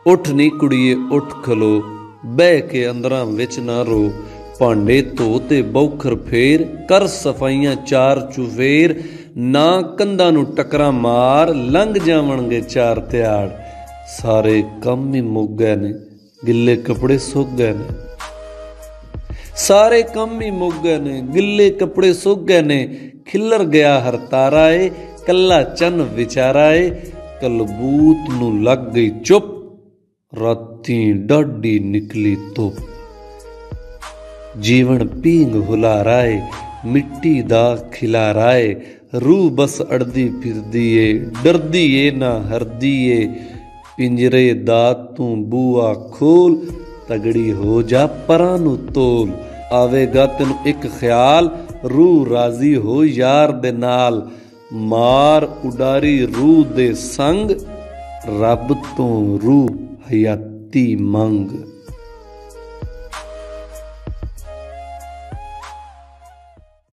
उठ नी कुड़िए उठ खलो, बह के अंदरां विच ना रो। भांडे धो ते बौखर फेर, कर सफाइयां चार चुफेर। ना कंधां नूं टकरां मार, लंघ जावणगे चार त्याड़। सारे काम ही मुक गए ने, गिले कपड़े सुक गए ने। सारे काम ही मुक गए ने, गिले कपड़े सुक गए ने। खिलर गया हर तारा ए, कल्ला चन विचारा ए। कलबूत नूं लग गई चुप, राती डाढी निकली धुप। जीवन पींग हुलारा ए, मिट्टी दा खिलारा ए। रूह बस अड़दी फिरदी ए, डरदी ए ना हरदी ए। पिंजरे दा तू बूआ खोल, तगड़ी हो जा परां नूं तोल। आवेगा तैनूं एक ख्याल, रूह राजी हो यार दे नाल। मार उडारी रूह दे संग, रब तो रूह हयाती मंग।